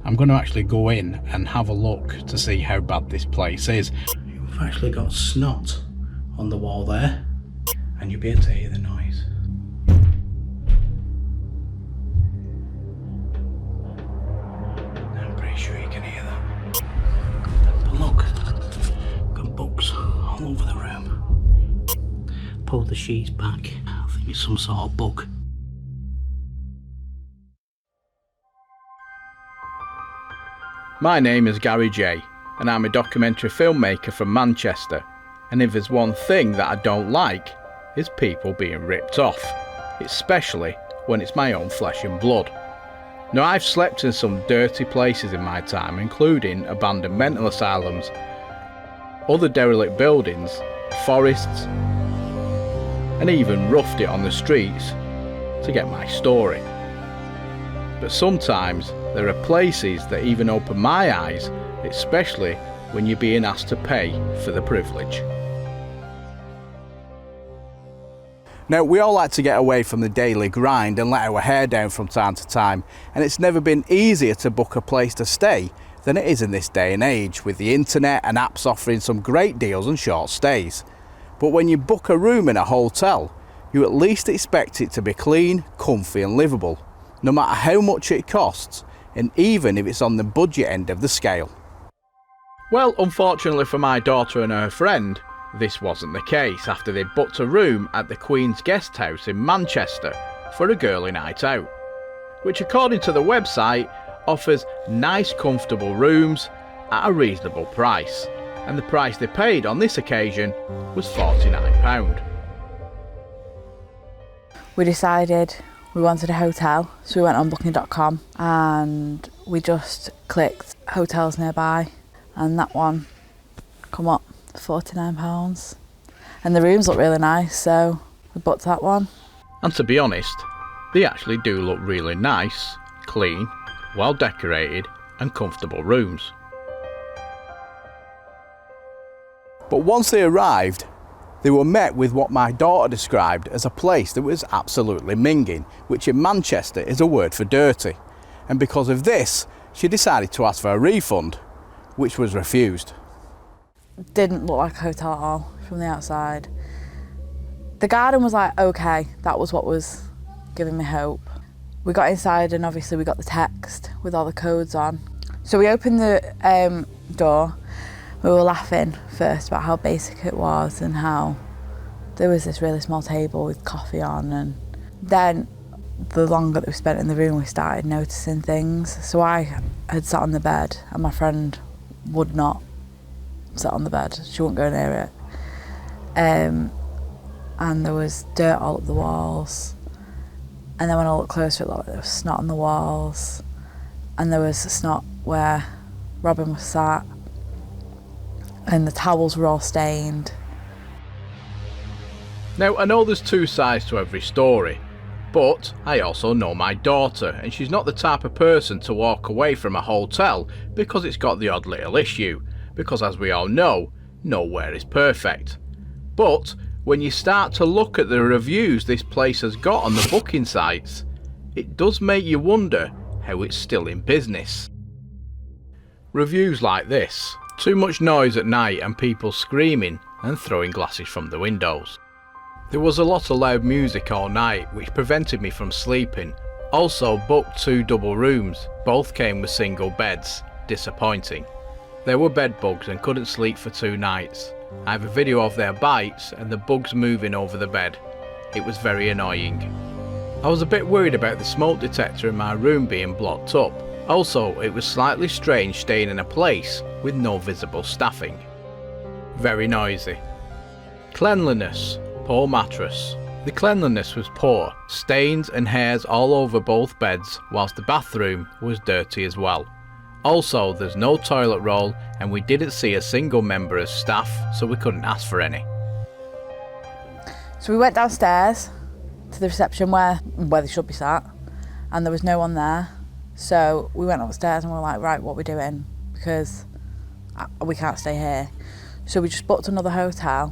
I'm going to actually go in and have a look to see how bad this place is. We've actually got snot on the wall there, and you'll be able to hear the noise. I'm pretty sure you can hear that. But look, got bugs all over the room. Pull the sheets back. I think it's some sort of bug. My name is Gary J, and I'm a documentary filmmaker from Manchester, and if there's one thing that I don't like, it's people being ripped off, especially when it's my own flesh and blood. Now, I've slept in some dirty places in my time, including abandoned mental asylums, other derelict buildings, forests, and even roughed it on the streets to get my story. But sometimes there are places that even open my eyes, especially when you're being asked to pay for the privilege. Now, we all like to get away from the daily grind and let our hair down from time to time, and it's never been easier to book a place to stay than it is in this day and age, with the internet and apps offering some great deals and short stays. But when you book a room in a hotel, you at least expect it to be clean, comfy and livable, no matter how much it costs, and even if it's on the budget end of the scale. Well, unfortunately for my daughter and her friend, this wasn't the case after they booked a room at the Queen's Guest House in Manchester for a girly night out, which according to the website offers nice comfortable rooms at a reasonable price, and the price they paid on this occasion was £49. We decided we wanted a hotel, so we went on booking.com and we just clicked hotels nearby, and that one come up £49, and the rooms look really nice, so we booked that one. And to be honest, they actually do look really nice, clean, well decorated and comfortable rooms. But once they arrived, they were met with what my daughter described as a place that was absolutely minging, which in Manchester is a word for dirty. And because of this, she decided to ask for a refund, which was refused. Didn't look like a hotel at all from the outside. The garden was like, okay, that was what was giving me hope. We got inside and obviously we got the text with all the codes on. So we opened the door. We were laughing first about how basic it was and how there was this really small table with coffee on, and then the longer that we spent in the room we started noticing things. So I had sat on the bed and my friend would not sit on the bed, she wouldn't go near it, and there was dirt all up the walls, and then when I looked closer it looked like there was snot on the walls, and there was snot where Robin was sat, and the towels were all stained. Now, I know there's two sides to every story, but I also know my daughter, and she's not the type of person to walk away from a hotel because it's got the odd little issue, because as we all know, nowhere is perfect. But when you start to look at the reviews this place has got on the booking sites, it does make you wonder how it's still in business. Reviews like this: too much noise at night and people screaming and throwing glasses from the windows. There was a lot of loud music all night which prevented me from sleeping. Also booked 2 double rooms, both came with single beds, disappointing. There were bed bugs and couldn't sleep for 2 nights. I have a video of their bites and the bugs moving over the bed. It was very annoying. I was a bit worried about the smoke detector in my room being blocked up. Also, it was slightly strange staying in a place with no visible staffing. Very noisy. Cleanliness, poor mattress. The cleanliness was poor, stains and hairs all over both beds, whilst the bathroom was dirty as well. Also, there's no toilet roll and we didn't see a single member of staff, so we couldn't ask for any. So we went downstairs to the reception where they should be sat, and there was no one there. So we went upstairs and we were like, right, what are we doing? Because we can't stay here. So we just booked another hotel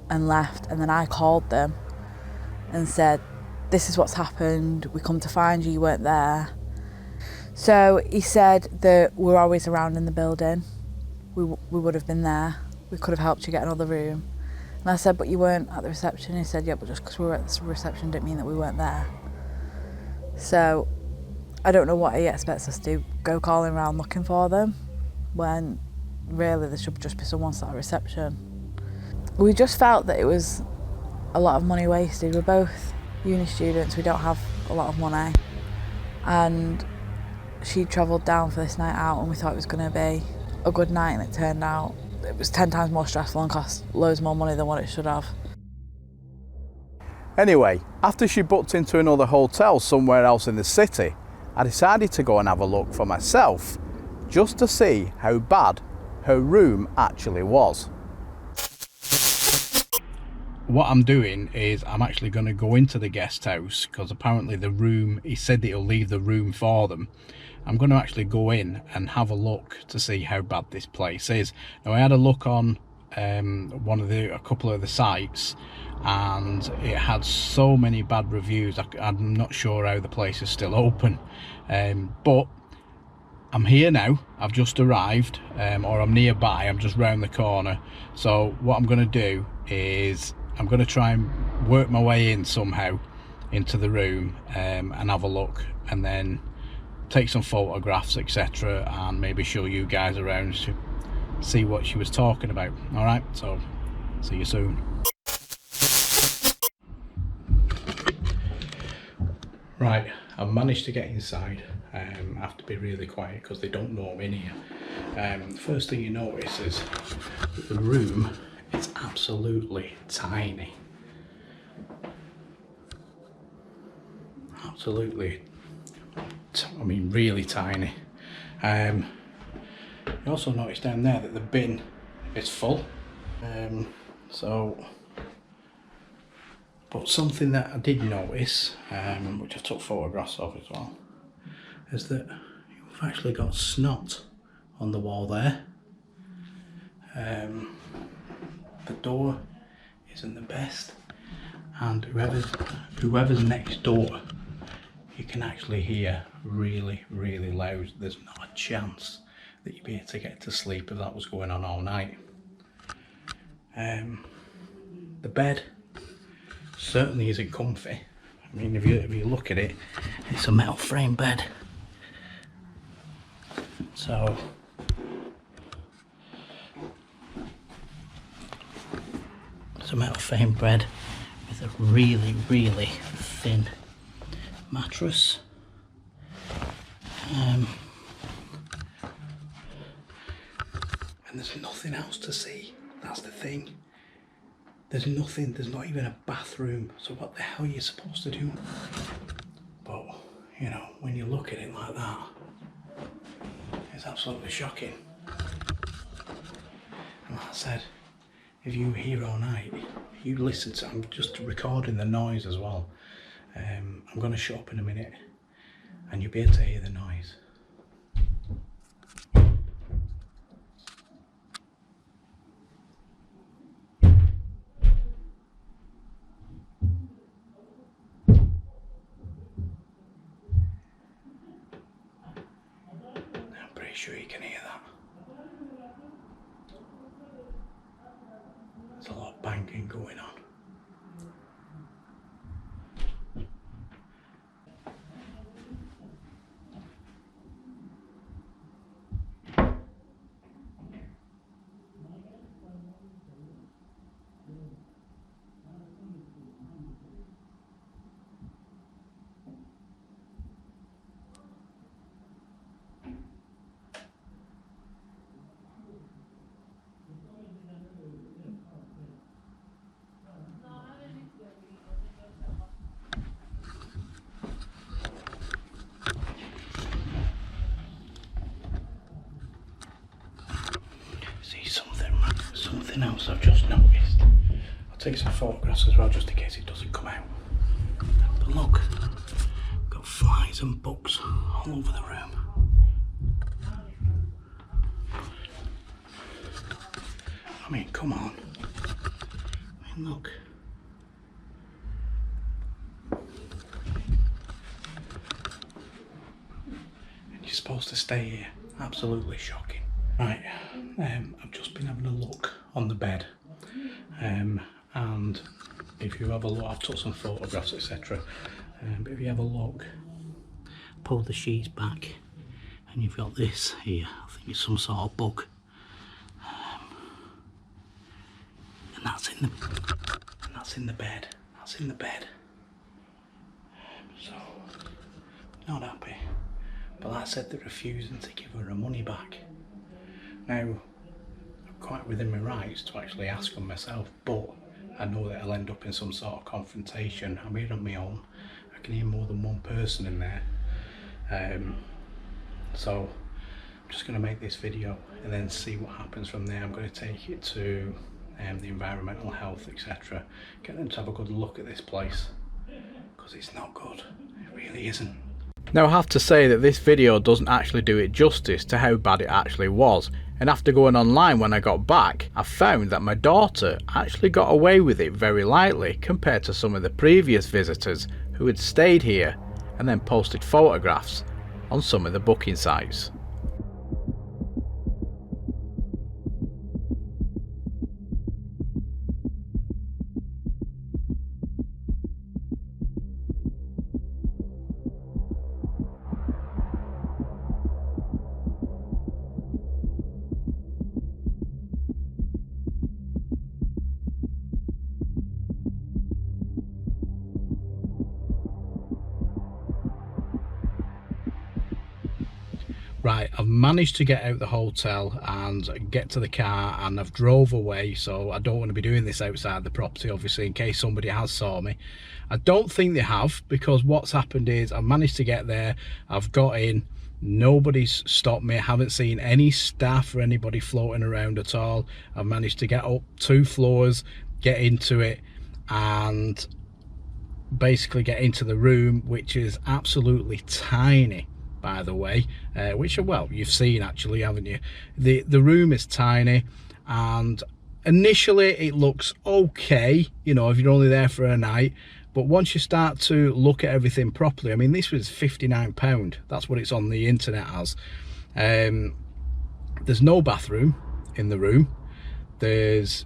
and left, and then I called them and said, this is what's happened, we come to find you, you weren't there. So he said that we're always around in the building. We would have been there. We could have helped you get another room. And I said, but you weren't at the reception. He said, yeah, but just because we were at the reception didn't mean that we weren't there. So I don't know what he expects us to do, go calling around looking for them, when really there should just be someone sat at reception. We just felt that it was a lot of money wasted. We're both uni students, we don't have a lot of money. And she travelled down for this night out and we thought it was going to be a good night, and it turned out it was 10 times more stressful and cost loads more money than what it should have. Anyway, after she booked into another hotel somewhere else in the city, I decided to go and have a look for myself, just to see how bad her room actually was. What I'm doing is I'm actually going to go into the guest house, because apparently the room, he said that he'll leave the room for them. I'm going to actually go in and have a look to see how bad this place is. Now, I had a look on a couple of the sites, and it had so many bad reviews. I'm not sure how the place is still open, but I'm here now. I've just arrived, or I'm nearby. I'm just round the corner. So what I'm going to do is I'm going to try and work my way in somehow into the room, and have a look, and then take some photographs, etc., and maybe show you guys around to see what she was talking about. All right, so see you soon. Right, I've managed to get inside. I have to be really quiet because they don't know I'm in here. The first thing you notice is that the room is absolutely tiny. Absolutely, I mean really tiny. You also notice down there that the bin is full. But something that I did notice, which I took photographs of as well, is that you've actually got snot on the wall there. The door isn't the best, and whoever's next door, you can actually hear really, really loud. There's not a chance that you'd be able to get to sleep if that was going on all night. The bed certainly isn't comfy. I mean, if you look at it, it's a metal frame bed. So it's a metal frame bed with a really, really thin mattress. And there's nothing else to see. That's the thing. There's nothing, there's not even a bathroom. So what the hell are you supposed to do? But, you know, when you look at it like that, it's absolutely shocking. And like I said, if you were here all night, you listen to, I'm just recording the noise as well. I'm going to shut up in a minute and you'll be able to hear the noise. I'm pretty sure you can hear that. There's a lot of banging going on. Something else I've just noticed. I'll take some photographs as well just in case it doesn't come out. But look, we've got flies and bugs all over the room. I mean, come on. I mean, look. And supposed to stay here. Absolutely shocking. Right, I've just been having a look on the bed, and if you have a look, I've took some photographs, etc. But if you have a look, pull the sheets back, and you've got this here. I think it's some sort of bug, and that's in the bed. That's in the bed. So not happy. But like I said, they're refusing to give her her money back. Now, I'm quite within my rights to actually ask them myself, but I know that I'll end up in some sort of confrontation. I'm here on my own. I can hear more than one person in there. So I'm just going to make this video and then see what happens from there. I'm going to take it to the environmental health, etc. Get them to have a good look at this place, because it's not good. It really isn't. Now I have to say that this video doesn't actually do it justice to how bad it actually was, and after going online when I got back, I found that my daughter actually got away with it very lightly compared to some of the previous visitors who had stayed here and then posted photographs on some of the booking sites. Right, I've managed to get out the hotel and get to the car, and I've drove away, so I don't want to be doing this outside the property, obviously, in case somebody has saw me. I don't think they have, because what's happened is I've managed to get there, I've got in, nobody's stopped me, I haven't seen any staff or anybody floating around at all. I've managed to get up 2 floors, get into it, and basically get into the room, which is absolutely tiny, by the way, which, well, you've seen actually, haven't you? The room is tiny, and initially it looks okay, you know, if you're only there for a night, but once you start to look at everything properly, I mean, this was £59, that's what it's on the internet as. There's no bathroom in the room, there's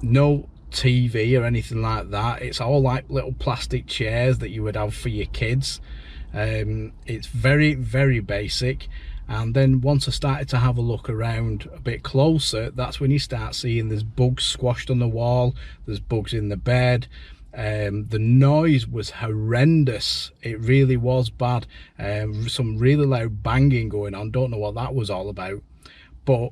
no TV or anything like that. It's all like little plastic chairs that you would have for your kids. It's very, very basic. And then once I started to have a look around a bit closer, that's when you start seeing there's bugs squashed on the wall, there's bugs in the bed. The noise was horrendous, it really was bad. Some really loud banging going on, don't know what that was all about. But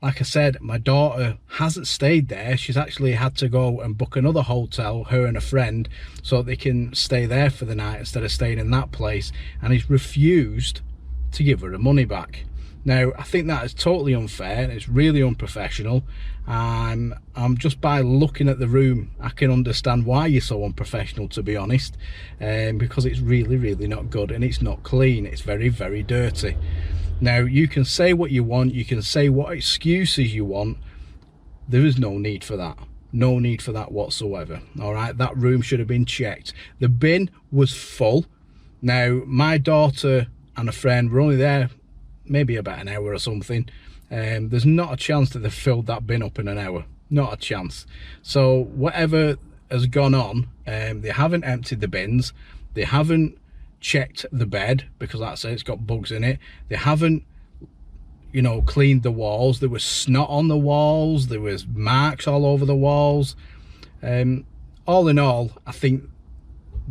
like I said, my daughter hasn't stayed there. She's actually had to go and book another hotel, her and a friend, so they can stay there for the night instead of staying in that place, and he's refused to give her her money back. Now, I think that is totally unfair and it's really unprofessional. I'm just, by looking at the room, I can understand why you're so unprofessional, to be honest, because it's really, really not good, and it's not clean. It's very, very dirty. Now, you can say what you want, you can say what excuses you want. There is no need for that. No need for that whatsoever. All right, that room should have been checked. The bin was full. Now, my daughter and a friend were only there maybe about an hour or something. There's not a chance that they've filled that bin up in an hour. Not a chance. So whatever has gone on, they haven't emptied the bins. They haven't checked the bed, because like I say, it's got bugs in it. They haven't, you know, cleaned the walls. There was snot on the walls, there was marks all over the walls. All in all, I think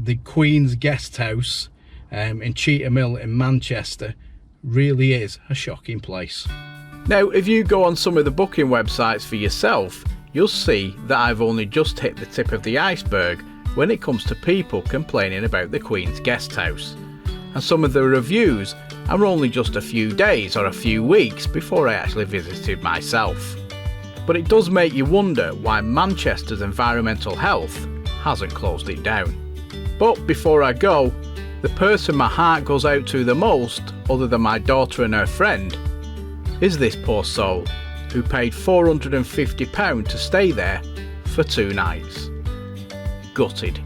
the Queen's Guest House in Cheetah Mill in Manchester really is a shocking place. Now, if you go on some of the booking websites for yourself, you'll see that I've only just hit the tip of the iceberg when it comes to people complaining about the Queen's Guest House. And some of the reviews are only just a few days or a few weeks before I actually visited myself. But it does make you wonder why Manchester's environmental health hasn't closed it down. But before I go, the person my heart goes out to the most, other than my daughter and her friend, is this poor soul who paid £450 to stay there for 2 nights. Gutted.